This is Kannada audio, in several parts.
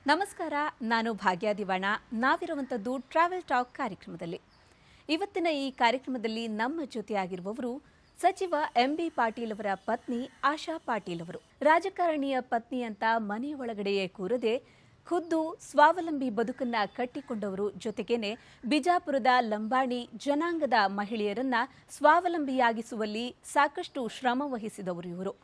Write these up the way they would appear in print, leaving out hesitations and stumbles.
ನಮಸ್ಕಾರ, ನಾನು ಭಾಗ್ಯ ದಿವಾಣ. ನಾವಿರುವಂಥದ್ದು ಟ್ರಾವೆಲ್ ಟಾಕ್ ಕಾರ್ಯಕ್ರಮದಲ್ಲಿ. ಇವತ್ತಿನ ಈ ಕಾರ್ಯಕ್ರಮದಲ್ಲಿ ನಮ್ಮ ಜೊತೆಯಾಗಿರುವವರು ಸಚಿವ ಎಂಬಿ ಪಾಟೀಲ್ ಅವರ ಪತ್ನಿ ಆಶಾ ಪಾಟೀಲ್ ಅವರು. ರಾಜಕಾರಣಿಯ ಪತ್ನಿ ಅಂತ ಮನೆಯ ಒಳಗಡೆಯೇ ಕೂರದೆ ಖುದ್ದು ಸ್ವಾವಲಂಬಿ ಬದುಕನ್ನ ಕಟ್ಟಿಕೊಂಡವರು. ಜೊತೆಗೇನೆ ಬಿಜಾಪುರದ ಲಂಬಾಣಿ ಜನಾಂಗದ ಮಹಿಳೆಯರನ್ನ ಸ್ವಾವಲಂಬಿಯಾಗಿಸುವಲ್ಲಿ ಸಾಕಷ್ಟು ಶ್ರಮ ವಹಿಸಿದವರು ಇವರು.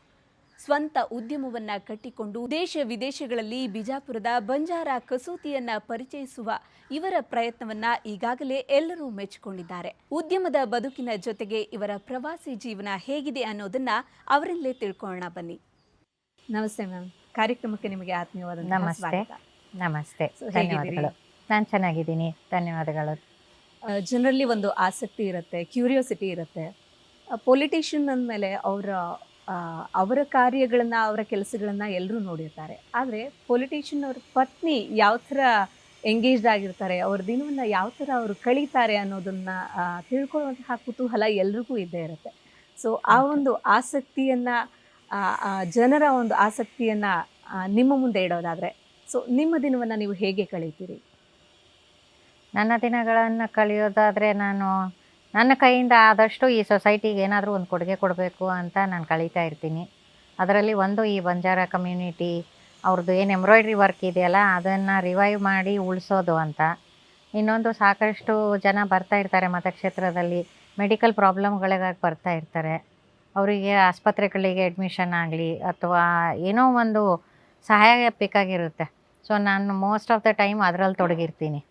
ಸ್ವಂತ ಉದ್ಯಮವನ್ನ ಕಟ್ಟಿಕೊಂಡು ದೇಶ ವಿದೇಶಗಳಲ್ಲಿ ಬಿಜಾಪುರದ ಬಂಜಾರ ಕಸೂತಿಯನ್ನ ಪರಿಚಯಿಸುವ ಇವರ ಪ್ರಯತ್ನವನ್ನ ಈಗಾಗಲೇ ಎಲ್ಲರೂ ಮೆಚ್ಚಿಕೊಂಡಿದ್ದಾರೆ. ಉದ್ಯಮದ ಬದುಕಿನ ಜೊತೆಗೆ ಇವರ ಪ್ರವಾಸಿ ಜೀವನ ಹೇಗಿದೆ ಅನ್ನೋದನ್ನ ಅವರಲ್ಲೇ ತಿಳ್ಕೊಳ್ಳೋಣ ಬನ್ನಿ. ನಮಸ್ತೆ ಮ್ಯಾಮ್, ಕಾರ್ಯಕ್ರಮಕ್ಕೆ ನಿಮಗೆ ಆತ್ಮೀಯವಾದ ನಮಸ್ತೆ. ನಮಸ್ತೆ, ಧನ್ಯವಾದಗಳು. ನಾನು ಚೆನ್ನಾಗಿದ್ದೀನಿ, ಧನ್ಯವಾದಗಳು. ಜನರಲ್ಲಿ ಒಂದು ಆಸಕ್ತಿ ಇರುತ್ತೆ, ಕ್ಯೂರಿಯಾಸಿಟಿ ಇರುತ್ತೆ. ಪೊಲಿಟಿಷಿಯನ್ ಅಂದಮೇಲೆ ಅವರ ಕಾರ್ಯಗಳನ್ನ, ಅವರ ಕೆಲಸಗಳನ್ನ ಎಲ್ಲರೂ ನೋಡಿರ್ತಾರೆ. ಆದರೆ ಪೊಲಿಟಿಷಿಯನ್ ಅವ್ರ ಪತ್ನಿ ಯಾವ ಥರ ಎಂಗೇಜ್ಡ್ ಆಗಿರ್ತಾರೆ, ಅವ್ರ ದಿನವನ್ನ ಯಾವ ಥರ ಅವರು ಕಳೀತಾರೆ ಅನ್ನೋದನ್ನ ತಿಳ್ಕೊಳ್ಳುವಂತಹ ಕುತೂಹಲ ಎಲ್ರಿಗೂ ಇದ್ದೇ ಇರುತ್ತೆ. ಸೊ ಆ ಒಂದು ಆಸಕ್ತಿಯನ್ನ, ಜನರ ಒಂದು ಆಸಕ್ತಿಯನ್ನ ನಿಮ್ಮ ಮುಂದೆ ಇಡೋದಾದ್ರೆ, ಸೊ ನಿಮ್ಮ ದಿನವನ್ನ ನೀವು ಹೇಗೆ ಕಳೀತೀರಿ? ನನ್ನ ದಿನಗಳನ್ನು ಕಳೆಯೋದಾದರೆ ನನ್ನ ಕೈಯಿಂದ ಆದಷ್ಟು ಈ ಸೊಸೈಟಿಗೆ ಏನಾದರೂ ಒಂದು ಕೊಡುಗೆ ಕೊಡಬೇಕು ಅಂತ ನಾನು ಕಳೀತಾ ಇರ್ತೀನಿ. ಅದರಲ್ಲಿ ಒಂದು ಈ ಬಂಜಾರ ಕಮ್ಯುನಿಟಿ ಅವ್ರದ್ದು ಏನು ಎಂಬ್ರಾಯ್ಡ್ರಿ ವರ್ಕ್ ಇದೆಯಲ್ಲ ಅದನ್ನು ರಿವೈವ್ ಮಾಡಿ ಉಳಿಸೋದು ಅಂತ. ಇನ್ನೊಂದು, ಸಾಕಷ್ಟು ಜನ ಬರ್ತಾ ಇರ್ತಾರೆ ಮತಕ್ಷೇತ್ರದಲ್ಲಿ, ಮೆಡಿಕಲ್ ಪ್ರಾಬ್ಲಮ್ಗಳಿಗಾಗಿ ಬರ್ತಾ ಇರ್ತಾರೆ. ಅವರಿಗೆ ಆಸ್ಪತ್ರೆಗಳಿಗೆ ಅಡ್ಮಿಷನ್ ಆಗಲಿ ಅಥವಾ ಏನೋ ಒಂದು ಸಹಾಯ ಬೇಕಾಗಿರುತ್ತೆ. ಸೊ ನಾನು ಮೋಸ್ಟ್ ಆಫ್ ದ ಟೈಮ್ ಅದರಲ್ಲಿ ತೊಡಗಿರ್ತೀನಿ.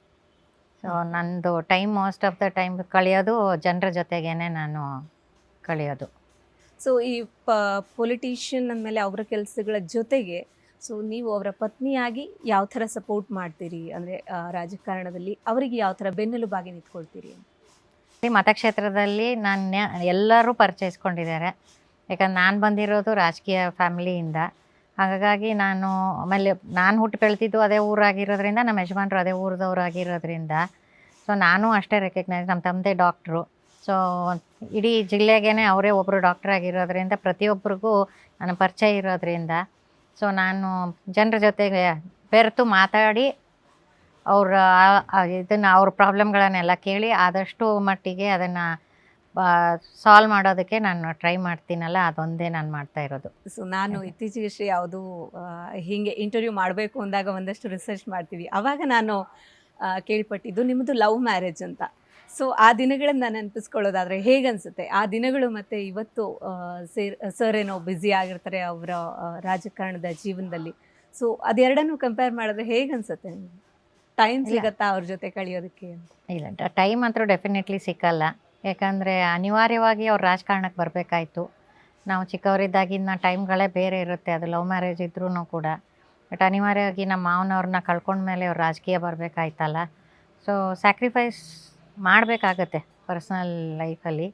ಸೊ ನಂದು time most of the time ಕಳೆಯೋದು ಜನರ ಜೊತೆಗೇನೆ ನಾನು ಕಳೆಯೋದು. ಸೊ ಈ ಪೊಲಿಟಿಷಿಯನ್ ಅಂದಮೇಲೆ ಅವರ ಕೆಲಸಗಳ ಜೊತೆಗೆ ಸೊ ನೀವು ಅವರ ಪತ್ನಿಯಾಗಿ ಯಾವ ಥರ ಸಪೋರ್ಟ್ ಮಾಡ್ತೀರಿ? ಅಂದರೆ ರಾಜಕಾರಣದಲ್ಲಿ ಅವರಿಗೆ ಯಾವ ಥರ ಬೆನ್ನೆಲುಬಾಗಿ ನಿಂತ್ಕೊಳ್ತೀರಿ? ಈ ಮತಕ್ಷೇತ್ರದಲ್ಲಿ ಎಲ್ಲರೂ ಪರಿಚಯಿಸ್ಕೊಂಡಿದ್ದಾರೆ. ಯಾಕಂದ್ರೆ ನಾನು ಬಂದಿರೋದು ರಾಜಕೀಯ ಫ್ಯಾಮಿಲಿಯಿಂದ. ಹಾಗಾಗಿ ಆಮೇಲೆ ನಾನು ಹುಟ್ಟು ಬೆಳೆದಿದ್ದು ಅದೇ ಊರಾಗಿರೋದ್ರಿಂದ, ನಮ್ಮ ಯಜಮಾನ್ರು ಅದೇ ಊರದವ್ರಾಗಿರೋದ್ರಿಂದ ಸೊ ನಾನು ಅಷ್ಟೇ ರೆಕಗ್ನೈಸ್. ನಮ್ಮ ತಂದೆ ಡಾಕ್ಟ್ರು. ಸೊ ಇಡೀ ಜಿಲ್ಲೆಗೇ ಅವರೇ ಒಬ್ಬರು ಡಾಕ್ಟರ್ ಆಗಿರೋದ್ರಿಂದ ಪ್ರತಿಯೊಬ್ಬರಿಗೂ ನನ್ನ ಪರಿಚಯ ಇರೋದ್ರಿಂದ ಸೊ ನಾನು ಜನರ ಜೊತೆಗೆ ಬೆರೆತು ಮಾತಾಡಿ ಅವ್ರ ಪ್ರಾಬ್ಲಮ್ಗಳನ್ನೆಲ್ಲ ಕೇಳಿ ಆದಷ್ಟು ಮಟ್ಟಿಗೆ ಅದನ್ನು ಸಾಲ್ವ್ ಮಾಡೋದಕ್ಕೆ ನಾನು ಟ್ರೈ ಮಾಡ್ತೀನಲ್ಲ, ಅದೊಂದೇ ನಾನು ಮಾಡ್ತಾ ಇರೋದು. ಸೊ ನಾನು ಇತ್ತೀಚೆಗೆ ಯಾವುದು ಹೀಗೆ ಇಂಟರ್ವ್ಯೂ ಮಾಡಬೇಕು ಅಂದಾಗ ಒಂದಷ್ಟು ರಿಸರ್ಚ್ ಮಾಡ್ತೀವಿ. ಆವಾಗ ನಾನು ಕೇಳ್ಪಟ್ಟಿದ್ದು ನಿಮ್ಮದು ಲವ್ ಮ್ಯಾರೇಜ್ ಅಂತ. ಸೊ ಆ ದಿನಗಳನ್ನು ನೆನಪಿಸ್ಕೊಳ್ಳೋದಾದರೆ ಹೇಗನ್ಸುತ್ತೆ ಆ ದಿನಗಳು? ಮತ್ತು ಇವತ್ತು ಸರ್ ಏನೋ ಬ್ಯುಸಿ ಆಗಿರ್ತಾರೆ ಅವರ ರಾಜಕಾರಣದ ಜೀವನದಲ್ಲಿ. ಸೊ ಅದೆರಡನ್ನೂ ಕಂಪೇರ್ ಮಾಡಿದ್ರೆ ಹೇಗನ್ಸುತ್ತೆ? ಟೈಮ್ ಸಿಗತ್ತಾ ಅವ್ರ ಜೊತೆ ಕಳೆಯೋದಕ್ಕೆ? ಇಲ್ಲ, ಟೈಮ್ ಅಂತೂ ಡೆಫಿನೆಟ್ಲಿ ಸಿಕ್ಕಲ್ಲ. ಯಾಕಂದರೆ ಅನಿವಾರ್ಯವಾಗಿ ಅವ್ರು ರಾಜಕಾರಣಕ್ಕೆ ಬರಬೇಕಾಯ್ತು. ನಾವು ಚಿಕ್ಕವರಿದ್ದಾಗಿನ ಟೈಮ್ಗಳೇ ಬೇರೆ ಇರುತ್ತೆ. ಅದು ಲವ್ ಮ್ಯಾರೇಜ್ ಇದ್ರೂ ಕೂಡ. ಬಟ್ ಅನಿವಾರ್ಯವಾಗಿ ನಮ್ಮ ಮಾವನವ್ರನ್ನ ಕಳ್ಕೊಂಡ್ಮೇಲೆ ಅವ್ರು ರಾಜಕೀಯ ಬರಬೇಕಾಯ್ತಲ್ಲ. ಸೊ ಸ್ಯಾಕ್ರಿಫೈಸ್ ಮಾಡಬೇಕಾಗತ್ತೆ ಪರ್ಸ್ನಲ್ ಲೈಫಲ್ಲಿ.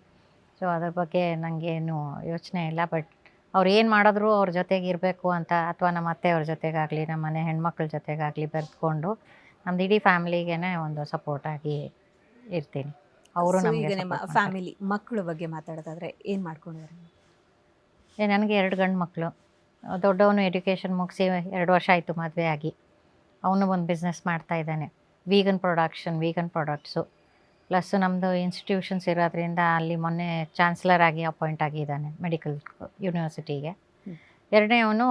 ಸೊ ಅದ್ರ ಬಗ್ಗೆ ನನಗೇನು ಯೋಚನೆ ಇಲ್ಲ. ಬಟ್ ಅವ್ರು ಏನು ಮಾಡಿದ್ರು ಅವ್ರ ಜೊತೆಗೆ ಇರಬೇಕು ಅಂತ, ಅಥವಾ ನಮ್ಮ ಅತ್ತೆಯವ್ರ ಜೊತೆಗಾಗಲಿ, ನಮ್ಮ ಮನೆ ಹೆಣ್ಮಕ್ಳ ಜೊತೆಗಾಗಲಿ ಬೆರೆತ್ಕೊಂಡು ನಮ್ದು ಇಡೀ ಫ್ಯಾಮಿಲಿಗೇ ಒಂದು ಸಪೋರ್ಟಾಗಿ ಇರ್ತೀನಿ. ಅವರು ಈಗ ನಿಮ್ಮ ಫ್ಯಾಮಿಲಿ ಮಕ್ಕಳ ಬಗ್ಗೆ ಮಾತಾಡೋದಾದ್ರೆ ಏನು ಮಾಡ್ಕೊಂಡಿದ್ದಾರೆ? ನನಗೆ 2 ಗಂಡು ಮಕ್ಕಳು. ದೊಡ್ಡವನು ಎಡ್ಯುಕೇಷನ್ ಮುಗಿಸಿ 2 ವರ್ಷ ಆಯಿತು ಮದುವೆ ಆಗಿ. ಅವನು ಒಂದು ಬಿಸ್ನೆಸ್ ಮಾಡ್ತಾ ಇದ್ದಾನೆ, ವೀಗನ್ ಪ್ರಾಡಕ್ಟ್ಸು. ಪ್ಲಸ್ ನಮ್ಮದು ಇನ್ಸ್ಟಿಟ್ಯೂಷನ್ಸ್ ಇರೋದ್ರಿಂದ ಅಲ್ಲಿ ಮೊನ್ನೆ ಚಾನ್ಸಲರ್ ಆಗಿ ಅಪಾಯಿಂಟ್ ಆಗಿದ್ದಾನೆ ಮೆಡಿಕಲ್ ಯೂನಿವರ್ಸಿಟಿಗೆ. ಎರಡನೇವನು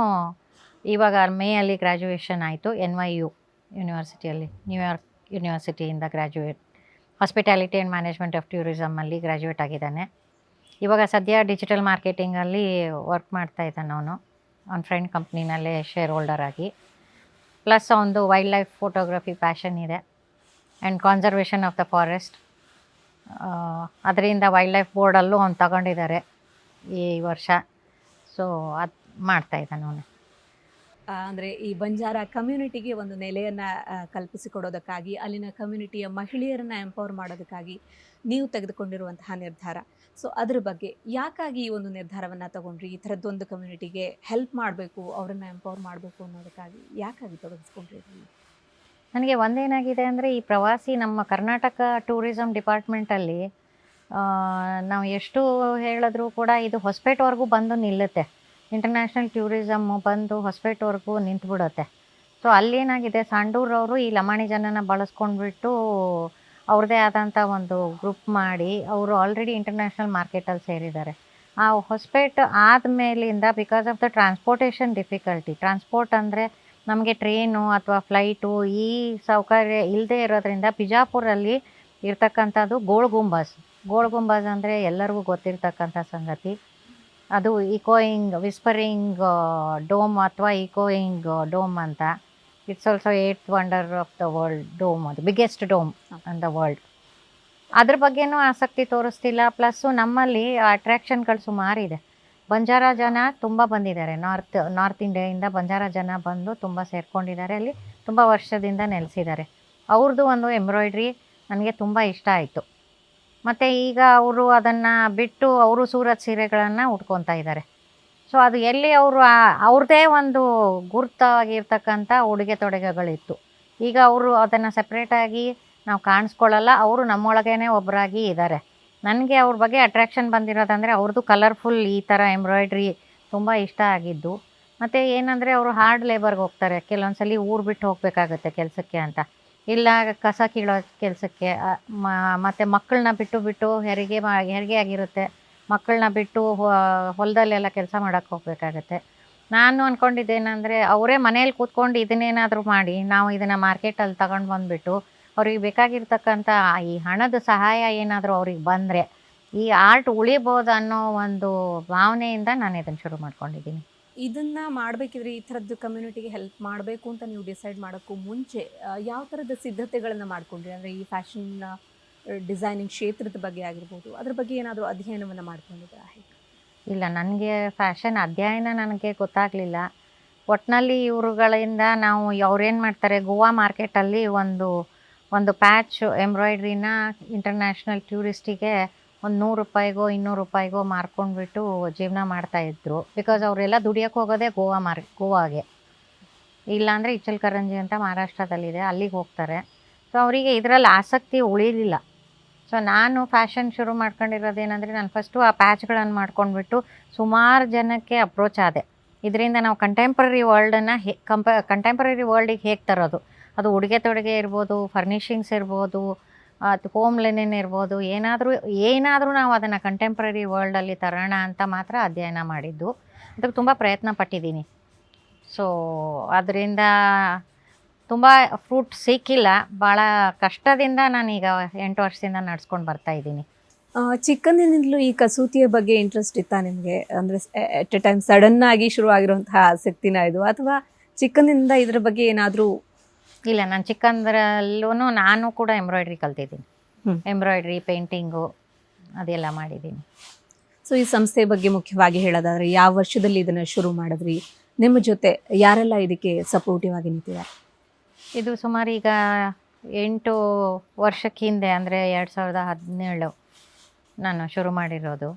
ಇವಾಗ ಮೇಯಲ್ಲಿ ಗ್ರ್ಯಾಜುಯೇಷನ್ ಆಯಿತು, NYU ಯೂನಿವರ್ಸಿಟಿಯಲ್ಲಿ, ನ್ಯೂಯಾರ್ಕ್ ಯೂನಿವರ್ಸಿಟಿಯಿಂದ graduate, hospitality and management of ಟೂರಿಸಮಲ್ಲಿ ಗ್ರ್ಯಾಜುಯೇಟ್ ಆಗಿದ್ದಾನೆ. ಇವಾಗ ಸದ್ಯ ಡಿಜಿಟಲ್ ಮಾರ್ಕೆಟಿಂಗಲ್ಲಿ ವರ್ಕ್ ಮಾಡ್ತಾ ಇದ್ದಾನೆ ಅವನು, ಅವ್ನ ಫ್ರೆಂಡ್ ಕಂಪ್ನಿನಲ್ಲೇ ಶೇರ್ ಹೋಲ್ಡರ್ ಆಗಿ. ಪ್ಲಸ್ ಅವನದು ವೈಲ್ಡ್ ಲೈಫ್ ಫೋಟೋಗ್ರಫಿ ಪ್ಯಾಷನ್ ಇದೆ and conservation of the forest. ಅದರಿಂದ ವೈಲ್ಡ್ ಲೈಫ್ ಬೋರ್ಡಲ್ಲೂ ಅವ್ನು ತಗೊಂಡಿದ್ದಾರೆ ಈ ವರ್ಷ. ಸೊ ಅದು ಮಾಡ್ತಾ ಇದ್ದಾನೆ ಅವನು. ಅಂದರೆ ಈ ಬಂಜಾರ ಕಮ್ಯುನಿಟಿಗೆ ಒಂದು ನೆಲೆಯನ್ನು ಕಲ್ಪಿಸಿಕೊಡೋದಕ್ಕಾಗಿ, ಅಲ್ಲಿನ ಕಮ್ಯುನಿಟಿಯ ಮಹಿಳೆಯರನ್ನ ಎಂಪವರ್ ಮಾಡೋದಕ್ಕಾಗಿ ನೀವು ತೆಗೆದುಕೊಂಡಿರುವಂತಹ ನಿರ್ಧಾರ. ಸೊ ಅದ್ರ ಬಗ್ಗೆ ಯಾಕಾಗಿ ಈ ಒಂದು ನಿರ್ಧಾರವನ್ನು ತಗೊಂಡ್ರಿ? ಈ ಥರದ್ದೊಂದು ಕಮ್ಯುನಿಟಿಗೆ ಹೆಲ್ಪ್ ಮಾಡಬೇಕು, ಅವರನ್ನು ಎಂಪವರ್ ಮಾಡಬೇಕು ಅನ್ನೋದಕ್ಕಾಗಿ ಯಾಕಾಗಿ ತೊಡಗಿಸ್ಕೊಂಡ್ರಿ? ನನಗೆ ಒಂದೇನಾಗಿದೆ ಅಂದರೆ, ಈ ಪ್ರವಾಸಿ ನಮ್ಮ ಕರ್ನಾಟಕ ಟೂರಿಸಮ್ ಡಿಪಾರ್ಟ್ಮೆಂಟಲ್ಲಿ ನಾವು ಎಷ್ಟು ಹೇಳಿದ್ರೂ ಕೂಡ ಇದು ಹೊಸಪೇಟೆವರೆಗೂ ಬಂದು ನಿಲ್ಲುತ್ತೆ. ಇಂಟರ್ನ್ಯಾಷನಲ್ ಟೂರಿಸಮ್ಮು ಬಂದು ಹೊಸಪೇಟೆವರೆಗೂ ನಿಂತುಬಿಡುತ್ತೆ. ಸೊ ಸೊ ಅಲ್ಲೇನಾಗಿದೆ, ಸಂಡೂರವರು ಈ ಲಮಾಣಿ ಜನನ ಬಳಸ್ಕೊಂಡ್ಬಿಟ್ಟು ಅವ್ರದ್ದೇ ಆದಂಥ ಒಂದು ಗ್ರೂಪ್ ಮಾಡಿ ಅವರು ಆಲ್ರೆಡಿ ಇಂಟರ್ನ್ಯಾಷನಲ್ ಮಾರ್ಕೆಟಲ್ಲಿ ಸೇರಿದ್ದಾರೆ. ಆ ಹೊಸಪೇಟೆ ಆದಮೇಲಿಂದ because of the transportation difficulty, transport ಅಂದರೆ ನಮಗೆ ಟ್ರೈನು ಅಥವಾ ಫ್ಲೈಟು ಈ ಸೌಕರ್ಯ ಇಲ್ಲದೆ ಇರೋದ್ರಿಂದ ಬಿಜಾಪುರಲ್ಲಿ ಇರ್ತಕ್ಕಂಥದ್ದು ಗೋಳ್ ಗುಂಬಾಸ್ ಅಂದರೆ ಎಲ್ಲರಿಗೂ ಗೊತ್ತಿರ್ತಕ್ಕಂಥ ಸಂಗತಿ. ಅದು ವಿಸ್ಪರಿಂಗ್ ಡೋಮ್ ಅಥವಾ ಡೋಮ್ ಅಂತ. It's also 8th wonder of the world dome, ಅದು biggest dome in the world. ಅದ್ರ ಬಗ್ಗೆನೂ ಆಸಕ್ತಿ ತೋರಿಸ್ತಿಲ್ಲ. ಪ್ಲಸ್ಸು ನಮ್ಮಲ್ಲಿ ಅಟ್ರ್ಯಾಕ್ಷನ್ಗಳು ಸುಮಾರಿದೆ. ಬಂಜಾರ ಜನ ತುಂಬ ಬಂದಿದ್ದಾರೆ, ನಾರ್ತ್ ಇಂಡಿಯಾಯಿಂದ ಬಂಜಾರ ಜನ ಬಂದು ತುಂಬ ಸೇರ್ಕೊಂಡಿದ್ದಾರೆ, ಅಲ್ಲಿ ತುಂಬ ವರ್ಷದಿಂದ ನೆಲೆಸಿದ್ದಾರೆ. ಅವ್ರದ್ದು ಒಂದು ಎಂಬ್ರಾಯ್ಡ್ರಿ ನನಗೆ ತುಂಬ ಇಷ್ಟ ಆಯಿತು. ಮತ್ತು ಈಗ ಅವರು ಅದನ್ನು ಬಿಟ್ಟು ಅವರು ಸೂರತ್ ಸೀರೆಗಳನ್ನು ಉಟ್ಕೊತಾ ಇದ್ದಾರೆ. ಸೊ ಅದು ಎಲ್ಲಿ ಅವರು ಅವ್ರದ್ದೇ ಒಂದು ಗುರುತಾಗಿರ್ತಕ್ಕಂಥ ಉಡುಗೆ ತೊಡುಗೆಗಳಿತ್ತು. ಈಗ ಅವರು ಅದನ್ನು ಸಪ್ರೇಟಾಗಿ ನಾವು ಕಾಣಿಸ್ಕೊಳ್ಳಲ್ಲ, ಅವರು ನಮ್ಮೊಳಗೇ ಒಬ್ಬರಾಗಿ ಇದ್ದಾರೆ. ನನಗೆ ಅವ್ರ ಬಗ್ಗೆ ಅಟ್ರ್ಯಾಕ್ಷನ್ ಬಂದಿರೋದಂದರೆ ಅವ್ರದ್ದು ಕಲರ್ಫುಲ್ ಈ ಥರ ಎಂಬ್ರಾಯ್ಡ್ರಿ ತುಂಬ ಇಷ್ಟ ಆಗಿದ್ದು. ಮತ್ತು ಏನಂದರೆ ಅವರು ಹಾರ್ಡ್ ಲೇಬರ್ಗೆ ಹೋಗ್ತಾರೆ, ಕೆಲವೊಂದು ಸಲ ಊರು ಬಿಟ್ಟು ಹೋಗಬೇಕಾಗತ್ತೆ ಕೆಲಸಕ್ಕೆ ಅಂತ, ಇಲ್ಲ ಕಸ ಕೀಳೋ ಕೆಲಸಕ್ಕೆ, ಮತ್ತು ಮಕ್ಕಳನ್ನ ಬಿಟ್ಟು ಹೆರಿಗೆ ಆಗಿರುತ್ತೆ, ಮಕ್ಕಳನ್ನ ಬಿಟ್ಟು ಹೊಲದಲ್ಲೆಲ್ಲ ಕೆಲಸ ಮಾಡೋಕ್ಕೆ ಹೋಗಬೇಕಾಗತ್ತೆ. ನಾನು ಅಂದ್ಕೊಂಡಿದ್ದೇನೆಂದರೆ ಅವರೇ ಮನೇಲಿ ಕೂತ್ಕೊಂಡು ಇದನ್ನೇನಾದರೂ ಮಾಡಿ ನಾವು ಇದನ್ನು ಮಾರ್ಕೆಟಲ್ಲಿ ತಗೊಂಡು ಬಂದುಬಿಟ್ಟು ಅವ್ರಿಗೆ ಬೇಕಾಗಿರ್ತಕ್ಕಂಥ ಈ ಹಣದ ಸಹಾಯ ಏನಾದರೂ ಅವ್ರಿಗೆ ಬಂದರೆ ಈ ಆರ್ಟ್ ಉಳಿಬೋದು ಅನ್ನೋ ಒಂದು ಭಾವನೆಯಿಂದ ನಾನು ಇದನ್ನು ಶುರು ಮಾಡ್ಕೊಂಡಿದ್ದೀನಿ. ಇದನ್ನ ಮಾಡಬೇಕಿದ್ರೆ ಈ ಥರದ್ದು ಕಮ್ಯುನಿಟಿಗೆ ಹೆಲ್ಪ್ ಮಾಡಬೇಕು ಅಂತ ನೀವು ಡಿಸೈಡ್ ಮಾಡೋಕ್ಕೂ ಮುಂಚೆ ಯಾವ ಥರದ ಸಿದ್ಧತೆಗಳನ್ನು ಮಾಡ್ಕೊಂಡ್ರಿ? ಅಂದರೆ ಈ ಫ್ಯಾಷನ್ ಡಿಸೈನಿಂಗ್ ಕ್ಷೇತ್ರದ ಬಗ್ಗೆ ಆಗಿರ್ಬೋದು, ಅದ್ರ ಬಗ್ಗೆ ಏನಾದರೂ ಅಧ್ಯಯನವನ್ನು ಮಾಡ್ಕೊಂಡಿದ್ದೀರಾ? ಹೇಗೆ? ಇಲ್ಲ, ನನಗೆ ಫ್ಯಾಷನ್ ಅಧ್ಯಯನ ನನಗೆ ಗೊತ್ತಾಗಲಿಲ್ಲ. ಒಟ್ಟಿನಲ್ಲಿ ಇವರುಗಳಿಂದ ನಾವು ಅವ್ರೇನು ಮಾಡ್ತಾರೆ, ಗೋವಾ ಮಾರ್ಕೆಟಲ್ಲಿ ಒಂದು ಪ್ಯಾಚ್ ಎಂಬ್ರಾಯ್ಡ್ರಿನ ಇಂಟರ್ನ್ಯಾಷನಲ್ ಟೂರಿಸ್ಟಿಗೆ ಒಂದು ₹100ಗೋ ₹200ಗೋ ಮಾರ್ಕೊಂಡ್ಬಿಟ್ಟು ಜೀವನ ಮಾಡ್ತಾಯಿದ್ರು. ಬಿಕಾಸ್ ಅವರೆಲ್ಲ ದುಡಿಯೋಕ್ಕೆ ಹೋಗೋದೇ ಗೋವಾಗೆ, ಇಲ್ಲಾಂದರೆ ಇಚಲ್ಕರಂಜಿ ಅಂತ ಮಹಾರಾಷ್ಟ್ರದಲ್ಲಿದೆ, ಅಲ್ಲಿಗೆ ಹೋಗ್ತಾರೆ. ಸೊ ಅವರಿಗೆ ಇದರಲ್ಲಿ ಆಸಕ್ತಿ ಉಳಿಲಿಲ್ಲ. ಸೊ ನಾನು ಫ್ಯಾಷನ್ ಶುರು ಮಾಡ್ಕೊಂಡಿರೋದೇನೆಂದರೆ, ನಾನು ಫಸ್ಟು ಆ ಪ್ಯಾಚ್ಗಳನ್ನು ಮಾಡ್ಕೊಂಡ್ಬಿಟ್ಟು ಸುಮಾರು ಜನಕ್ಕೆ ಅಪ್ರೋಚ್ ಆದೆ. ಇದರಿಂದ ನಾವು ಕಂಟೆಂಪ್ರರಿ ವರ್ಲ್ಡನ್ನು ಕಂಟೆಂಪ್ರರಿ ವರ್ಲ್ಡಿಗೆ ಹೇಗೆ ತರೋದು, ಅದು ಉಡುಗೆ ತೊಡುಗೆ ಇರ್ಬೋದು, ಫರ್ನಿಷಿಂಗ್ಸ್ ಇರ್ಬೋದು, ಅದು ಹೋಮ್ ಲಿನೆನ್ ಇರ್ಬೋದು, ಏನಾದರೂ ನಾವು ಅದನ್ನು ಕಂಟೆಂಪ್ರರಿ ವರ್ಲ್ಡಲ್ಲಿ ತರೋಣ ಅಂತ ಮಾತ್ರ ಅಧ್ಯಯನ ಮಾಡಿದ್ದು. ಅದಕ್ಕೆ ತುಂಬ ಪ್ರಯತ್ನ ಪಟ್ಟಿದ್ದೀನಿ. ಸೊ ಅದರಿಂದ ತುಂಬ ಫ್ರೂಟ್ ಸಿಕ್ಕಿಲ್ಲ, ಭಾಳ ಕಷ್ಟದಿಂದ ನಾನೀಗ 8 ವರ್ಷದಿಂದ ನಡ್ಸ್ಕೊಂಡು ಬರ್ತಾಯಿದ್ದೀನಿ. ಚಿಕ್ಕಂದಿನಿಂದಲೂ ಈ ಕಸೂತಿಯ ಬಗ್ಗೆ ಇಂಟ್ರೆಸ್ಟ್ ಇತ್ತಾ ನಿಮಗೆ? ಅಂದರೆ ಎಟ್ ಎ ಟೈಮ್ ಸಡನ್ನಾಗಿ ಶುರು ಆಗಿರುವಂತಹ ಆಸಕ್ತಿನ ಇದು, ಅಥವಾ ಚಿಕ್ಕಂದಿನಿಂದ ಇದ್ರ ಬಗ್ಗೆ ಏನಾದರೂ? ಇಲ್ಲ, ನಾನು ಚಿಕ್ಕಂದ್ರಲ್ಲೂ ನಾನು ಕೂಡ ಎಂಬ್ರಾಯ್ಡ್ರಿ ಕಲ್ತಿದ್ದೀನಿ. ಎಂಬ್ರಾಯ್ಡ್ರಿ, ಪೇಂಟಿಂಗು ಅದೆಲ್ಲ ಮಾಡಿದ್ದೀನಿ. ಸೊ ಈ ಸಂಸ್ಥೆ ಬಗ್ಗೆ ಮುಖ್ಯವಾಗಿ ಹೇಳೋದಾದರೆ, ಯಾವ ವರ್ಷದಲ್ಲಿ ಇದನ್ನು ಶುರು ಮಾಡಿದ್ರಿ? ನಿಮ್ಮ ಜೊತೆ ಯಾರೆಲ್ಲ ಇದಕ್ಕೆ ಸಪೋರ್ಟಿವ್ ಆಗಿ ನಿಂತಿದ್ದಾರೆ? ಇದು ಸುಮಾರು ಈಗ 8 ವರ್ಷಕ್ಕೆ ಹಿಂದೆ, ಅಂದರೆ 2017 ನಾನು ಶುರು ಮಾಡಿರೋದು.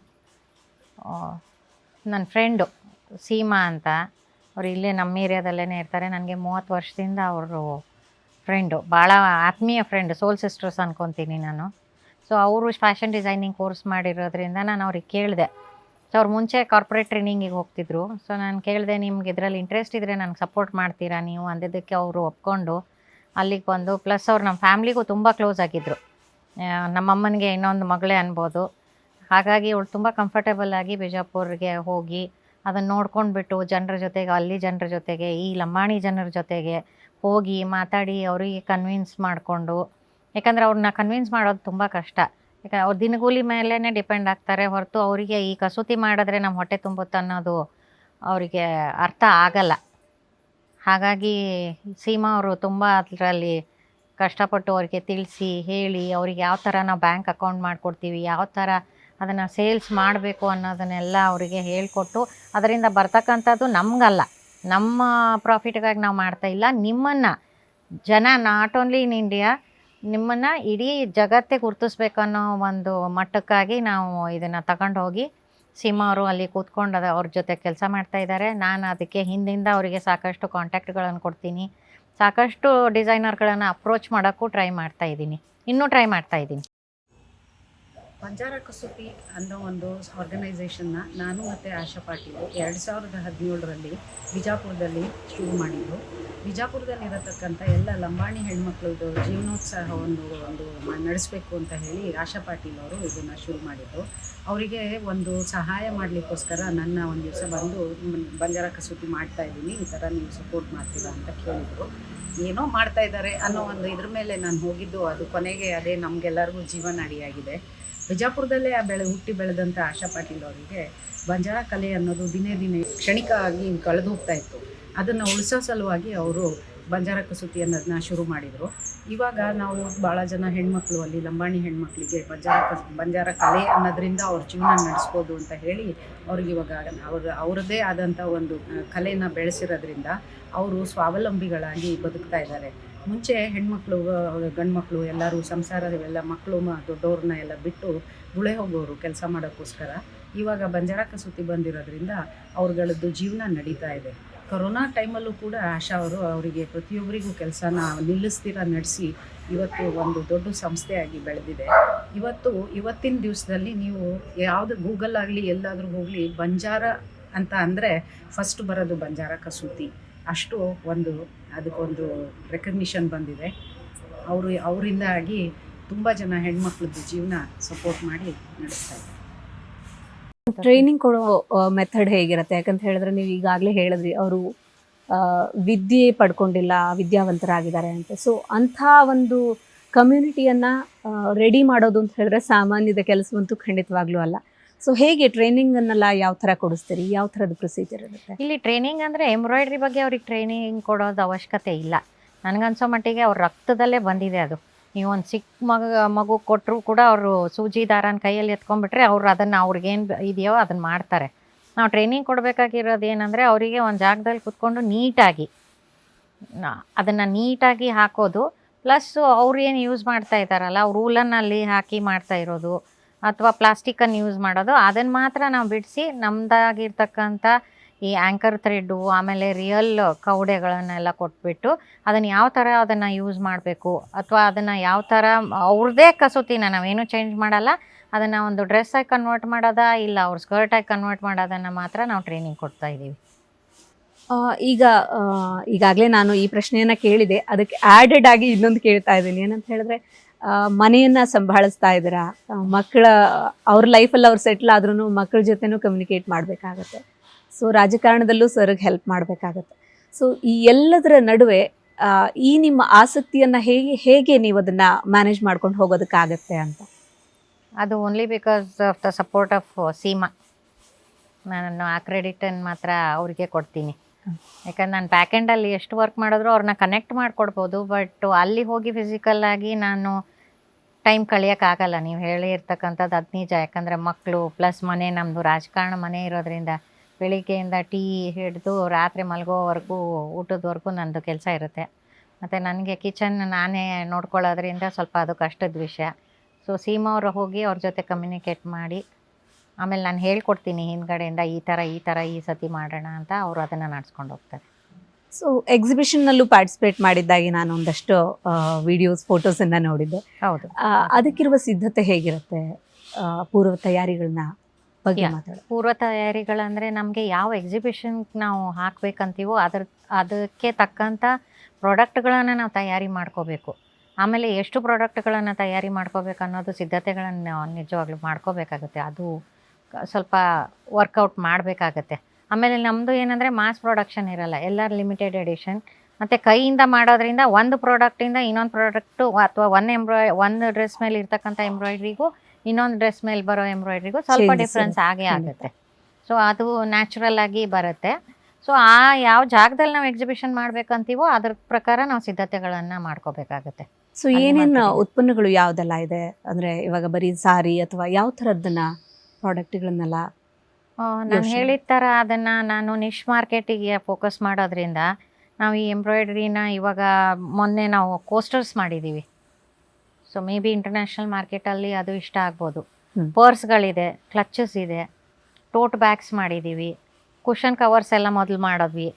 ನನ್ನ ಫ್ರೆಂಡು ಸೀಮಾ ಅಂತ, ಅವ್ರು ಇಲ್ಲೇ ನಮ್ಮ ಏರಿಯಾದಲ್ಲೇ ಇರ್ತಾರೆ. ನನಗೆ 30 ವರ್ಷದಿಂದ ಅವರು ಫ್ರೆಂಡು, ಭಾಳ ಆತ್ಮೀಯ ಫ್ರೆಂಡ್, ಸೋಲ್ ಸಿಸ್ಟರ್ಸ್ ಅನ್ಕೊತೀನಿ ನಾನು. ಸೊ ಅವರು ಫ್ಯಾಷನ್ ಡಿಸೈನಿಂಗ್ ಕೋರ್ಸ್ ಮಾಡಿರೋದ್ರಿಂದ ನಾನು ಅವ್ರಿಗೆ ಕೇಳಿದೆ. ಸೊ ಅವ್ರು ಮುಂಚೆ ಕಾರ್ಪೊರೇಟ್ ಟ್ರೈನಿಂಗಿಗೆ ಹೋಗ್ತಿದ್ರು. ಸೊ ನಾನು ಕೇಳಿದೆ, ನಿಮ್ಗೆ ಇದರಲ್ಲಿ ಇಂಟ್ರೆಸ್ಟ್ ಇದ್ದರೆ ನನಗೆ ಸಪೋರ್ಟ್ ಮಾಡ್ತೀರಾ ನೀವು ಅಂದಿದ್ದಕ್ಕೆ ಅವರು ಒಪ್ಕೊಂಡು ಅಲ್ಲಿಗೆ ಬಂದು. ಪ್ಲಸ್ ಅವ್ರು ನಮ್ಮ ಫ್ಯಾಮ್ಲಿಗೂ ತುಂಬ ಕ್ಲೋಸ್ ಆಗಿದ್ದರು. ನಮ್ಮಮ್ಮನಿಗೆ ಇನ್ನೊಂದು ಮಗಳೇ ಅನ್ಬೋದು. ಹಾಗಾಗಿ ಅವಳು ತುಂಬ ಕಂಫರ್ಟೇಬಲ್ ಆಗಿ ಬಿಜಾಪುರ್ಗೆ ಹೋಗಿ ಅದನ್ನು ನೋಡ್ಕೊಂಡ್ಬಿಟ್ಟು ಅಲ್ಲಿ ಜನರ ಜೊತೆಗೆ ಈ ಲಂಬಾಣಿ ಜನರ ಜೊತೆಗೆ ಹೋಗಿ ಮಾತಾಡಿ ಅವರಿಗೆ ಕನ್ವಿನ್ಸ್ ಮಾಡಿಕೊಂಡು, ಯಾಕಂದರೆ ಅವ್ರನ್ನ ಕನ್ವಿನ್ಸ್ ಮಾಡೋದು ತುಂಬ ಕಷ್ಟ. ಯಾಕಂದರೆ ಅವ್ರು ದಿನಗೂಲಿ ಮೇಲೇ ಡಿಪೆಂಡ್ ಆಗ್ತಾರೆ ಹೊರತು ಅವರಿಗೆ ಈ ಕಸೂತಿ ಮಾಡಿದ್ರೆ ನಮ್ಮ ಹೊಟ್ಟೆ ತುಂಬುತ್ತೆ ಅನ್ನೋದು ಅವರಿಗೆ ಅರ್ಥ ಆಗಲ್ಲ. ಹಾಗಾಗಿ ಸೀಮಾ ಅವರು ತುಂಬ ಅದರಲ್ಲಿ ಕಷ್ಟಪಟ್ಟು ಅವರಿಗೆ ತಿಳಿಸಿ ಹೇಳಿ, ಅವ್ರಿಗೆ ಯಾವ ಥರ ನಾವು ಬ್ಯಾಂಕ್ ಅಕೌಂಟ್ ಮಾಡಿಕೊಡ್ತೀವಿ, ಯಾವ ಥರ ಅದನ್ನು ಸೇಲ್ಸ್ ಮಾಡಬೇಕು ಅನ್ನೋದನ್ನೆಲ್ಲ ಅವರಿಗೆ ಹೇಳಿಕೊಟ್ಟು, ಅದರಿಂದ ಬರ್ತಕ್ಕಂಥದ್ದು ನಮಗಲ್ಲ, ನಮ್ಮ ಪ್ರಾಫಿಟ್ಗಾಗಿ ನಾವು ಮಾಡ್ತಾಯಿಲ್ಲ, ನಿಮ್ಮನ್ನು ಜನ ನಾಟ್ ಓನ್ಲಿ ಇನ್ ಇಂಡಿಯಾ, ನಿಮ್ಮನ್ನು ಇಡೀ ಜಗತ್ತೇ ಗುರುತಿಸ್ಬೇಕು ಅನ್ನೋ ಒಂದು ಮಟ್ಟಕ್ಕಾಗಿ ನಾವು ಇದನ್ನು ತಗೊಂಡು ಹೋಗಿ ಸೀಮಾ ಅವರು ಅಲ್ಲಿ ಕೂತ್ಕೊಂಡು ಅವ್ರ ಜೊತೆ ಕೆಲಸ ಮಾಡ್ತಾಯಿದ್ದಾರೆ. ನಾನು ಅದಕ್ಕೆ ಹಿಂದಿಂದ ಅವರಿಗೆ ಸಾಕಷ್ಟು ಕಾಂಟ್ಯಾಕ್ಟ್ಗಳನ್ನು ಕೊಡ್ತೀನಿ, ಸಾಕಷ್ಟು ಡಿಸೈನರ್ಗಳನ್ನು ಅಪ್ರೋಚ್ ಮಾಡೋಕ್ಕೂ ಇನ್ನೂ ಟ್ರೈ ಮಾಡ್ತಾಯಿದ್ದೀನಿ. ಬಂಜಾರ ಕಸೂತಿ ಅನ್ನೋ ಒಂದು ಆರ್ಗನೈಸೇಷನ್ನ ನಾನು ಮತ್ತು ಆಶಾ ಪಾಟೀಲ್ 2017ರಲ್ಲಿ ಬಿಜಾಪುರದಲ್ಲಿ ಶುರು ಮಾಡಿದ್ದು. ಬಿಜಾಪುರದಲ್ಲಿರತಕ್ಕಂಥ ಎಲ್ಲ ಲಂಬಾಣಿ ಹೆಣ್ಮಕ್ಳದ್ದು ಜೀವನೋತ್ಸಾಹವನ್ನು ನಡೆಸಬೇಕು ಅಂತ ಹೇಳಿ ಆಶಾ ಪಾಟೀಲ್ ಅವರು ಇದನ್ನು ಶುರು ಮಾಡಿದ್ದು. ಅವರಿಗೆ ಒಂದು ಸಹಾಯ ಮಾಡಲಿಕ್ಕೋಸ್ಕರ ನನ್ನ ಒಂದು ದಿವಸ ಬಂದು ಬಂಜಾರ ಕಸೂತಿ ಮಾಡ್ತಾಯಿದ್ದೀನಿ, ಈ ಥರ ನೀವು ಸಪೋರ್ಟ್ ಮಾಡ್ತೀರಾ ಅಂತ ಕೇಳಿದರು. ಏನೋ ಮಾಡ್ತಾ ಇದ್ದಾರೆ ಅನ್ನೋ ಒಂದು ಇದ್ರ ಮೇಲೆ ನಾನು ಹೋಗಿದ್ದು. ಅದು ಕೊನೆಗೆ ಅದೇ ನಮಗೆಲ್ಲರಿಗೂ ಜೀವನಾಡಿಯಾಗಿದೆ. ಬಿಜಾಪುರದಲ್ಲೇ ಹುಟ್ಟಿ ಬೆಳೆದಂಥ ಆಶಾ ಪಾಟೀಲ್ ಅವರಿಗೆ ಬಂಜಾರ ಕಲೆ ಅನ್ನೋದು ದಿನೇ ದಿನೇ ಕ್ಷಣಿಕವಾಗಿ ಕಳೆದು ಹೋಗ್ತಾ ಇತ್ತು. ಅದನ್ನು ಉಳಿಸೋ ಸಲುವಾಗಿ ಅವರು ಬಂಜಾರ ಕಸೂತಿ ಅನ್ನೋದನ್ನ ಶುರು ಮಾಡಿದರು. ಇವಾಗ ನಾವು ಭಾಳ ಜನ ಹೆಣ್ಮಕ್ಳು ಅಲ್ಲಿ ಲಂಬಾಣಿ ಹೆಣ್ಮಕ್ಳಿಗೆ ಬಂಜಾರ ಕಲೆ ಅನ್ನೋದ್ರಿಂದ ಅವ್ರ ಜೀವನ ನಡೆಸ್ಬೋದು ಅಂತ ಹೇಳಿ ಅವ್ರಿಗೆ ಇವಾಗ ಅವ್ರದ್ದೇ ಆದಂಥ ಒಂದು ಕಲೆನ ಬೆಳೆಸಿರೋದ್ರಿಂದ ಅವರು ಸ್ವಾವಲಂಬಿಗಳಾಗಿ ಬದುಕ್ತಾ ಇದ್ದಾರೆ. ಮುಂಚೆ ಹೆಣ್ಮಕ್ಳು ಗಂಡು ಮಕ್ಕಳು ಎಲ್ಲರೂ ಸಂಸಾರವೆಲ್ಲ ಮಕ್ಕಳು ದೊಡ್ಡವ್ರನ್ನ ಎಲ್ಲ ಬಿಟ್ಟು ಗುಳೆ ಹೋಗೋರು ಕೆಲಸ ಮಾಡೋಕ್ಕೋಸ್ಕರ. ಇವಾಗ ಬಂಜಾರ ಕಸೂತಿ ಬಂದಿರೋದ್ರಿಂದ ಅವ್ರುಗಳದ್ದು ಜೀವನ ನಡೀತಾ ಇದೆ. ಕೊರೋನಾ ಟೈಮಲ್ಲೂ ಕೂಡ ಆಶಾ ಅವರು ಅವರಿಗೆ ಪ್ರತಿಯೊಬ್ಬರಿಗೂ ಕೆಲಸನ ನಿಲ್ಲಿಸ್ತೀರ ನಡೆಸಿ ಇವತ್ತು ಒಂದು ದೊಡ್ಡ ಸಂಸ್ಥೆಯಾಗಿ ಬೆಳೆದಿದೆ. ಇವತ್ತಿನ ದಿವಸದಲ್ಲಿ ನೀವು ಯಾವುದು ಗೂಗಲ್ ಆಗಲಿ ಎಲ್ಲಾದರೂ ಹೋಗಲಿ ಬಂಜಾರ ಅಂತ ಅಂದರೆ ಫಸ್ಟ್ ಬರೋದು ಬಂಜಾರ ಕಸೂತಿ. ಅಷ್ಟು ಅದಕ್ಕೊಂದು ರೆಕಗ್ನಿಷನ್ ಬಂದಿದೆ. ಅವರಿಂದಾಗಿ ತುಂಬ ಜನ ಹೆಣ್ಮಕ್ಳದ್ದು ಜೀವನ ಸಪೋರ್ಟ್ ಮಾಡಿ ನಡೆಸ್ತಾ ಇದ್ದಾರೆ. ಟ್ರೈನಿಂಗ್ ಕೊಡೋ ಮೆಥಡ್ ಹೇಗಿರುತ್ತೆ? ಯಾಕಂತ ಹೇಳಿದ್ರೆ ನೀವು ಈಗಾಗಲೇ ಹೇಳಿದ್ರಿ ಅವರು ವಿದ್ಯೆ ಪಡ್ಕೊಂಡಿಲ್ಲ, ವಿದ್ಯಾವಂತರಾಗಿದ್ದಾರೆ ಅಂತ. ಸೊ ಅಂಥ ಒಂದು ಕಮ್ಯುನಿಟಿಯನ್ನು ರೆಡಿ ಮಾಡೋದು ಅಂತ ಹೇಳಿದ್ರೆ ಸಾಮಾನ್ಯದ ಕೆಲಸವಂತೂ ಖಂಡಿತವಾಗ್ಲೂ ಅಲ್ಲ. ಸೊ ಹೇಗೆ ಟ್ರೈನಿಂಗನ್ನೆಲ್ಲ ಯಾವ ಥರ ಕೊಡಿಸ್ತೀರಿ? ಯಾವ ಥರದ ಪ್ರೊಸೀಜರ್ ಇರುತ್ತೆ ಇಲ್ಲಿ? ಟ್ರೈನಿಂಗ್ ಅಂದರೆ ಎಂಬ್ರಾಯ್ಡ್ರಿ ಬಗ್ಗೆ ಅವ್ರಿಗೆ ಟ್ರೈನಿಂಗ್ ಕೊಡೋದು ಅವಶ್ಯಕತೆ ಇಲ್ಲ. ನನಗನ್ಸೋ ಮಟ್ಟಿಗೆ ಅವ್ರ ರಕ್ತದಲ್ಲೇ ಬಂದಿದೆ ಅದು. ನೀವು ಒಂದು ಚಿಕ್ಕ ಮಗು ಕೊಟ್ಟರು ಕೂಡ ಅವರು ಸೂಜಿ ದಾರನ ಕೈಯಲ್ಲಿ ಎತ್ಕೊಂಡ್ಬಿಟ್ರೆ ಅವ್ರು ಅದನ್ನು ಅವ್ರಿಗೇನು ಇದೆಯೋ ಅದನ್ನು ಮಾಡ್ತಾರೆ. ನಾವು ಟ್ರೈನಿಂಗ್ ಕೊಡಬೇಕಾಗಿರೋದು ಏನಂದರೆ ಅವರಿಗೆ ಒಂದು ಜಾಗದಲ್ಲಿ ಕೂತ್ಕೊಂಡು ನೀಟಾಗಿ ಅದನ್ನು ನೀಟಾಗಿ ಹಾಕೋದು, ಪ್ಲಸ್ಸು ಅವ್ರು ಏನು ಯೂಸ್ ಮಾಡ್ತಾ ಇದ್ದಾರಲ್ಲ ಅವ್ರು ರೂಲನ್ನಲ್ಲಿ ಹಾಕಿ ಮಾಡ್ತಾ ಇರೋದು ಅಥವಾ ಪ್ಲಾಸ್ಟಿಕ್ಕನ್ನು ಯೂಸ್ ಮಾಡೋದು, ಅದನ್ನು ಮಾತ್ರ ನಾವು ಬಿಡಿಸಿ ನಮ್ಮದಾಗಿರ್ತಕ್ಕಂಥ ಈ ಆ್ಯಂಕರ್ ಥ್ರೆಡ್ಡು ಆಮೇಲೆ ರಿಯಲ್ ಕವಡೆಗಳನ್ನೆಲ್ಲ ಕೊಟ್ಬಿಟ್ಟು ಅದನ್ನು ಯಾವ ಥರ ಅದನ್ನು ಯೂಸ್ ಮಾಡಬೇಕು ಅಥವಾ ಅದನ್ನು ಯಾವ ಥರ ಅವ್ರದ್ದೇ ಕಸೂತಿನ ನಾವೇನು ಚೇಂಜ್ ಮಾಡಲ್ಲ, ಅದನ್ನು ಒಂದು ಡ್ರೆಸ್ಸಾಗಿ ಕನ್ವರ್ಟ್ ಮಾಡೋದಾ ಇಲ್ಲ ಅವ್ರ ಸ್ಕರ್ಟಾಗಿ ಕನ್ವರ್ಟ್ ಮಾಡೋದನ್ನು ಮಾತ್ರ ನಾವು ಟ್ರೈನಿಂಗ್ ಕೊಡ್ತಾ ಇದ್ದೀವಿ. ಈಗಾಗಲೇ ನಾನು ಈ ಪ್ರಶ್ನೆಯನ್ನು ಕೇಳಿದೆ, ಅದಕ್ಕೆ ಆ್ಯಡೆಡ್ ಆಗಿ ಇನ್ನೊಂದು ಕೇಳ್ತಾ ಇದ್ದೀನಿ. ಏನಂತ ಹೇಳಿದ್ರೆ ಮನೆಯನ್ನು ಸಂಭಾಳಿಸ್ತಾ ಇದ್ದೀರಾ, ಮಕ್ಕಳ ಅವ್ರ ಲೈಫಲ್ಲಿ ಅವ್ರು ಸೆಟ್ಲ್ ಆದ್ರೂ ಮಕ್ಕಳ ಜೊತೆನೂ ಕಮ್ಯುನಿಕೇಟ್ ಮಾಡಬೇಕಾಗತ್ತೆ. ಸೊ ರಾಜಕಾರಣದಲ್ಲೂ ಸರ್ಗೆ ಹೆಲ್ಪ್ ಮಾಡಬೇಕಾಗತ್ತೆ. ಸೊ ಈ ಎಲ್ಲದರ ನಡುವೆ ಈ ನಿಮ್ಮ ಆಸಕ್ತಿಯನ್ನು ಹೇಗೆ ನೀವು ಅದನ್ನು ಮ್ಯಾನೇಜ್ ಮಾಡ್ಕೊಂಡು ಹೋಗೋದಕ್ಕಾಗತ್ತೆ ಅಂತ? ಅದು only because of the support of Seema. ನಾನು ಆ ಕ್ರೆಡಿಟನ್ನು ಮಾತ್ರ ಅವ್ರಿಗೆ ಕೊಡ್ತೀನಿ. ಯಾಕಂದ್ರೆ ನಾನು ಬ್ಯಾಕ್ ಎಂಡಲ್ಲಿ ಎಷ್ಟು ವರ್ಕ್ ಮಾಡಿದ್ರು ಅವ್ರನ್ನ ಕನೆಕ್ಟ್ ಮಾಡಿಕೊಡ್ಬೋದು, ಬಟ್ ಅಲ್ಲಿ ಹೋಗಿ ಫಿಸಿಕಲ್ಲಾಗಿ ನಾನು ಟೈಮ್ ಕಳಿಯೋಕ್ಕಾಗಲ್ಲ. ನೀವು ಹೇಳಿರ್ತಕ್ಕಂಥದ್ದು ಅದು ನಿಜ. ಯಾಕಂದರೆ ಮಕ್ಕಳು ಪ್ಲಸ್ ಮನೆ, ನಮ್ಮದು ರಾಜಕಾರಣ ಮನೆ ಇರೋದ್ರಿಂದ ಬೆಳಿಗ್ಗೆಯಿಂದ ಟೀ ಹಿಡಿದು ರಾತ್ರಿ ಮಲಗೋವರೆಗೂ ಊಟದವರೆಗೂ ನನ್ನದು ಕೆಲಸ ಇರುತ್ತೆ. ಮತ್ತು ನನಗೆ ಕಿಚನ್ ನಾನೇ ನೋಡ್ಕೊಳ್ಳೋದ್ರಿಂದ ಸ್ವಲ್ಪ ಅದು ಕಷ್ಟದ ವಿಷಯ. ಸೊ ಸೀಮಾ ಅವರು ಹೋಗಿ ಅವ್ರ ಜೊತೆ ಕಮ್ಯುನಿಕೇಟ್ ಮಾಡಿ ಆಮೇಲೆ ನಾನು ಹೇಳ್ಕೊಡ್ತೀನಿ ಹಿಂದ್ಗಡೆಯಿಂದ ಈ ಥರ ಈ ಸತಿ ಮಾಡೋಣ ಅಂತ. ಅವರು ಅದನ್ನು ನಡ್ಸ್ಕೊಂಡು ಹೋಗ್ತಾರೆ. ಸೊ ಎಕ್ಸಿಬಿಷನ್ನಲ್ಲೂ ಪಾರ್ಟಿಸಿಪೇಟ್ ಮಾಡಿದ್ದಾಗಿ ನಾನು ಒಂದಷ್ಟು ವಿಡಿಯೋಸ್ ಫೋಟೋಸನ್ನು ನೋಡಿದ್ದೆ. ಹೌದು. ಅದಕ್ಕಿರುವ ಸಿದ್ಧತೆ ಹೇಗಿರುತ್ತೆ? ಪೂರ್ವ ತಯಾರಿಗಳನ್ನ ಬಗ್ಗೆ ಮಾತಾಡೋದು. ಪೂರ್ವ ತಯಾರಿಗಳಂದರೆ ನಮಗೆ ಯಾವ ಎಕ್ಸಿಬಿಷನ್ಗೆ ನಾವು ಹಾಕಬೇಕಂತೀವೋ ಅದಕ್ಕೆ ತಕ್ಕಂಥ ಪ್ರಾಡಕ್ಟ್ಗಳನ್ನು ನಾವು ತಯಾರಿ ಮಾಡ್ಕೋಬೇಕು. ಆಮೇಲೆ ಎಷ್ಟು ಪ್ರಾಡಕ್ಟ್ಗಳನ್ನು ತಯಾರಿ ಮಾಡ್ಕೋಬೇಕು ಅನ್ನೋದು ಸಿದ್ಧತೆಗಳನ್ನು ನಿಜವಾಗ್ಲೂ ಮಾಡ್ಕೋಬೇಕಾಗುತ್ತೆ. ಅದು ಸ್ವಲ್ಪ ವರ್ಕೌಟ್ ಮಾಡಬೇಕಾಗತ್ತೆ. ಆಮೇಲೆ ನಮ್ಮದು ಏನಂದರೆ ಮಾಸ್ ಪ್ರೊಡಕ್ಷನ್ ಇರಲ್ಲ, ಎಲ್ಲ ಲಿಮಿಟೆಡ್ ಎಡಿಷನ್. ಮತ್ತು ಕೈಯಿಂದ ಮಾಡೋದ್ರಿಂದ ಒಂದು ಪ್ರಾಡಕ್ಟಿಂದ ಇನ್ನೊಂದು ಪ್ರಾಡಕ್ಟು ಅಥವಾ ಒಂದು ಡ್ರೆಸ್ ಮೇಲೆ ಇರ್ತಕ್ಕಂಥ ಎಂಬ್ರಾಯ್ಡ್ರಿಗೂ ಇನ್ನೊಂದು ಡ್ರೆಸ್ ಮೇಲೆ ಬರೋ ಎಂಬ್ರಾಯ್ಡ್ರಿಗೂ ಸ್ವಲ್ಪ ಡಿಫ್ರೆನ್ಸ್ ಆಗೇ ಆಗುತ್ತೆ. ಸೊ ಅದು ನ್ಯಾಚುರಲ್ ಆಗಿ ಬರುತ್ತೆ. ಸೊ ಯಾವ ಜಾಗದಲ್ಲಿ ನಾವು ಎಕ್ಸಿಬಿಷನ್ ಮಾಡಬೇಕಂತೀವೋ ಅದ್ರ ಪ್ರಕಾರ ನಾವು ಸಿದ್ಧತೆಗಳನ್ನು ಮಾಡ್ಕೋಬೇಕಾಗತ್ತೆ. ಸೊ ಏನೇನು ಉತ್ಪನ್ನಗಳು ಯಾವುದೆಲ್ಲ ಇದೆ? ಅಂದರೆ ಇವಾಗ ಬರೀ ಸಾರಿ ಅಥವಾ ಯಾವ ಥರದ್ದನ್ನ ಪ್ರಾಡಕ್ಟ್ಗಳನ್ನೆಲ್ಲ? ನಾನು ಹೇಳಿದ ಥರ ಅದನ್ನು ನಾನು ನಿಶ್ ಮಾರ್ಕೆಟಿಗೆ ಫೋಕಸ್ ಮಾಡೋದ್ರಿಂದ ನಾವು ಈ ಎಂಬ್ರಾಯ್ಡ್ರಿನ ಇವಾಗ ಮೊನ್ನೆ ನಾವು ಕೋಸ್ಟರ್ಸ್ ಮಾಡಿದ್ದೀವಿ. ಸೊ ಮೇ ಬಿ ಇಂಟರ್ನ್ಯಾಷನಲ್ ಮಾರ್ಕೆಟಲ್ಲಿ ಅದು ಇಷ್ಟ ಆಗ್ಬೋದು. ಪರ್ಸ್ಗಳಿದೆ, ಕ್ಲಚಸ್ ಇದೆ, ಟೋಟ್ ಬ್ಯಾಗ್ಸ್ ಮಾಡಿದ್ದೀವಿ, ಕುಷನ್ ಕವರ್ಸ್ ಎಲ್ಲ ಮೊದಲು ಮಾಡಿದ್ವಿ.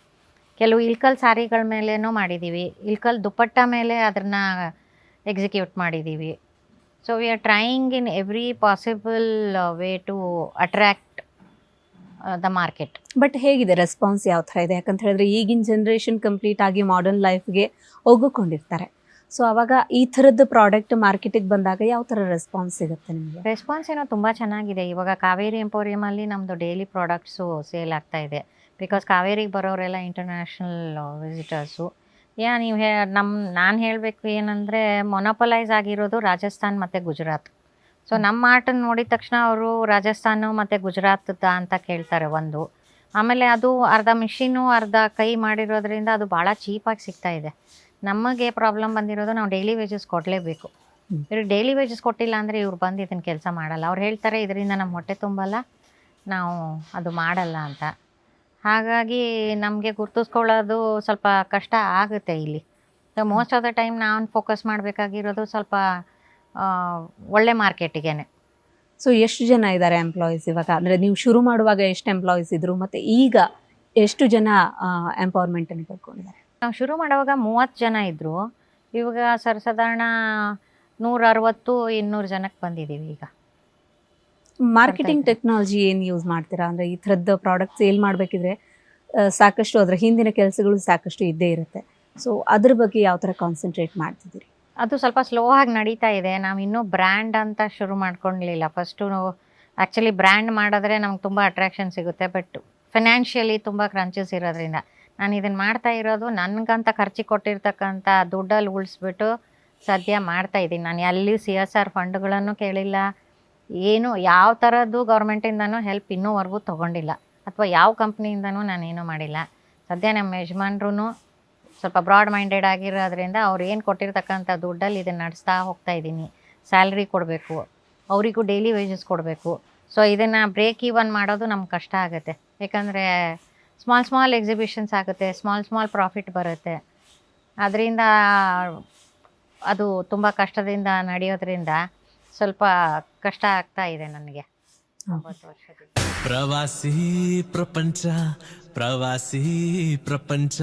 ಕೆಲವು ಇಲ್ಕಲ್ ಸ್ಯಾರಿಗಳ ಮೇಲೇನೂ ಮಾಡಿದ್ದೀವಿ, ಇಲ್ಕಲ್ ದುಪ್ಪಟ್ಟ ಮೇಲೆ ಅದನ್ನು ಎಕ್ಸಿಕ್ಯೂಟ್ ಮಾಡಿದ್ದೀವಿ. So we are trying in every possible way to attract the market. But ಹೇಗಿದೆ ರೆಸ್ಪಾನ್ಸ್, ಯಾವ ಥರ ಇದೆ? ಯಾಕಂತ ಹೇಳಿದ್ರೆ ಈಗಿನ ಜನ್ರೇಷನ್ ಕಂಪ್ಲೀಟ್ ಆಗಿ ಮಾಡರ್ನ್ ಲೈಫ್ಗೆ ಒಗ್ಗಿಕೊಂಡಿರ್ತಾರೆ. ಸೊ ಅವಾಗ ಈ ಥರದ್ದು ಪ್ರಾಡಕ್ಟ್ ಮಾರ್ಕೆಟಿಗೆ ಬಂದಾಗ ಯಾವ ಥರ ರೆಸ್ಪಾನ್ಸ್ ಸಿಗುತ್ತೆ ನಿಮಗೆ? ರೆಸ್ಪಾನ್ಸ್ ಏನೋ ತುಂಬ ಚೆನ್ನಾಗಿದೆ. ಇವಾಗ ಕಾವೇರಿ ಎಂಪೋರಿಯಮಲ್ಲಿ ನಮ್ಮದು ಡೈಲಿ ಪ್ರಾಡಕ್ಟ್ಸು ಸೇಲ್ ಆಗ್ತಾ ಇದೆ. ಬಿಕಾಸ್ ಕಾವೇರಿಗೆ ಬರೋರೆಲ್ಲ ಇಂಟರ್ನ್ಯಾಷನಲ್ ವಿಸಿಟರ್ಸು. ನೀವು ನಾನು ಹೇಳಬೇಕು ಏನಂದರೆ, ಮೊನೊಪಲೈಸ್ ಆಗಿರೋದು ರಾಜಸ್ಥಾನ್ ಮತ್ತು ಗುಜರಾತ್. ಸೊ ನಮ್ಮ ಆರ್ಟನ್ನು ನೋಡಿದ ತಕ್ಷಣ ಅವರು ರಾಜಸ್ಥಾನು ಮತ್ತು ಗುಜರಾತ್ದ ಅಂತ ಕೇಳ್ತಾರೆ ಒಂದು. ಆಮೇಲೆ ಅದು ಅರ್ಧ ಮಿಷಿನು ಅರ್ಧ ಕೈ ಮಾಡಿರೋದ್ರಿಂದ ಅದು ಭಾಳ ಚೀಪಾಗಿ ಸಿಗ್ತಾ ಇದೆ. ನಮಗೆ ಪ್ರಾಬ್ಲಮ್ ಬಂದಿರೋದು ನಾವು ಡೈಲಿ ವೇಜಸ್ ಕೊಡಲೇಬೇಕು. ಇವ್ರಿಗೆ ಡೈಲಿ ವೇಜಸ್ ಕೊಟ್ಟಿಲ್ಲ ಅಂದರೆ ಇವ್ರು ಬಂದು ಇದನ್ನು ಕೆಲಸ ಮಾಡಲ್ಲ. ಅವ್ರು ಹೇಳ್ತಾರೆ ಇದರಿಂದ ನಮ್ಮ ಹೊಟ್ಟೆ ತುಂಬಲ್ಲ, ನಾವು ಅದು ಮಾಡಲ್ಲ ಅಂತ. ಹಾಗಾಗಿ ನಮಗೆ ಗುರ್ತಿಸ್ಕೊಳ್ಳೋದು ಸ್ವಲ್ಪ ಕಷ್ಟ ಆಗುತ್ತೆ ಇಲ್ಲಿ. So most of the time ನಾನು ಫೋಕಸ್ ಮಾಡಬೇಕಾಗಿರೋದು ಸ್ವಲ್ಪ ಒಳ್ಳೆ ಮಾರ್ಕೆಟಿಗೇನೆ. ಸೊ ಎಷ್ಟು ಜನ ಇದ್ದಾರೆ ಎಂಪ್ಲಾಯೀಸ್ ಇವಾಗ? ಅಂದರೆ ನೀವು ಶುರು ಮಾಡುವಾಗ ಎಷ್ಟು ಎಂಪ್ಲಾಯೀಸ್ ಇದ್ರು, ಮತ್ತು ಈಗ ಎಷ್ಟು ಜನ ಎಂಪವರ್ಮೆಂಟನ್ನು ಪಡ್ಕೊಂಡಿದ್ದಾರೆ? ನಾವು ಶುರು ಮಾಡುವಾಗ 30 ಜನ ಇದ್ದರು. ಇವಾಗ ಸಾಧಾರಣ 160-200 ಜನಕ್ಕೆ ಬಂದಿದ್ದೀವಿ ಈಗ. ಮಾರ್ಕೆಟಿಂಗ್ ಟೆಕ್ನಾಲಜಿ ಏನು ಯೂಸ್ ಮಾಡ್ತೀರಾ? ಅಂದರೆ ಈ ಥರದ್ದು ಪ್ರಾಡಕ್ಟ್ ಸೇಲ್ ಮಾಡಬೇಕಿದ್ರೆ ಸಾಕಷ್ಟು ಅದರ ಹಿಂದಿನ ಕೆಲಸಗಳು ಸಾಕಷ್ಟು ಇದ್ದೇ ಇರುತ್ತೆ. ಸೊ ಅದ್ರ ಬಗ್ಗೆ ಯಾವ ಥರ ಕಾನ್ಸಂಟ್ರೇಟ್ ಮಾಡ್ತಿದ್ದೀರಿ? ಅದು ಸ್ವಲ್ಪ ಸ್ಲೋ ಆಗಿ ನಡೀತಾ ಇದೆ. ನಾವು ಇನ್ನೂ ಬ್ರ್ಯಾಂಡ್ ಅಂತ ಶುರು ಮಾಡ್ಕೊಂಡಿಲ್ಲ. ಫಸ್ಟು ಆ್ಯಕ್ಚುಲಿ ಬ್ರ್ಯಾಂಡ್ ಮಾಡಿದ್ರೆ ನಮ್ಗೆ ತುಂಬ ಅಟ್ರಾಕ್ಷನ್ ಸಿಗುತ್ತೆ. ಬಟ್ ಫಿನಾನ್ಷಿಯಲಿ ತುಂಬ ಕ್ರಂಚಸ್ ಇರೋದ್ರಿಂದ ನಾನು ಇದನ್ನು ಮಾಡ್ತಾ ಇರೋದು ನನಗಂತ ಖರ್ಚಿಗೆ ಕೊಟ್ಟಿರ್ತಕ್ಕಂಥ ದುಡ್ಡಲ್ಲಿ ಉಳಿಸ್ಬಿಟ್ಟು ಸದ್ಯ ಮಾಡ್ತಾಯಿದ್ದೀನಿ. ನಾನು ಎಲ್ಲಿ CSR ಫಂಡ್ಗಳನ್ನು ಕೇಳಿಲ್ಲ, ಏನು ಯಾವ ಥರದ್ದು ಗೌರ್ಮೆಂಟಿಂದನೂ ಹೆಲ್ಪ್ ಇನ್ನೂವರೆಗೂ ತೊಗೊಂಡಿಲ್ಲ, ಅಥವಾ ಯಾವ ಕಂಪ್ನಿಯಿಂದನೂ ನಾನೇನು ಮಾಡಿಲ್ಲ. ಸದ್ಯ ನಮ್ಮ ಯಜಮಾನ್ರೂ ಸ್ವಲ್ಪ ಬ್ರಾಡ್ ಮೈಂಡೆಡ್ ಆಗಿರೋದ್ರಿಂದ ಅವ್ರು ಏನು ಕೊಟ್ಟಿರ್ತಕ್ಕಂಥ ದುಡ್ಡಲ್ಲಿ ಇದನ್ನು ನಡೆಸ್ತಾ ಹೋಗ್ತಾ ಇದ್ದೀನಿ. ಸ್ಯಾಲ್ರಿ ಕೊಡಬೇಕು, ಅವರಿಗೂ ಡೈಲಿ ವೇಜಸ್ ಕೊಡಬೇಕು. ಸೊ ಇದನ್ನು ಬ್ರೇಕ್ ಈವನ್ ಮಾಡೋದು ನಮ್ಗೆ ಕಷ್ಟ ಆಗುತ್ತೆ. ಯಾಕಂದರೆ ಸ್ಮಾಲ್ ಎಕ್ಸಿಬಿಷನ್ಸ್ ಆಗುತ್ತೆ, ಸ್ಮಾಲ್ ಪ್ರಾಫಿಟ್ ಬರುತ್ತೆ. ಅದರಿಂದ ಅದು ತುಂಬ ಕಷ್ಟದಿಂದ ನಡೆಯೋದ್ರಿಂದ ಸ್ವಲ್ಪ ಕಷ್ಟ ಆಗ್ತಾ ಇದೆ ನನಗೆ 9 ವರ್ಷದಿಂದ. ಪ್ರವಾಸಿ ಪ್ರಪಂಚ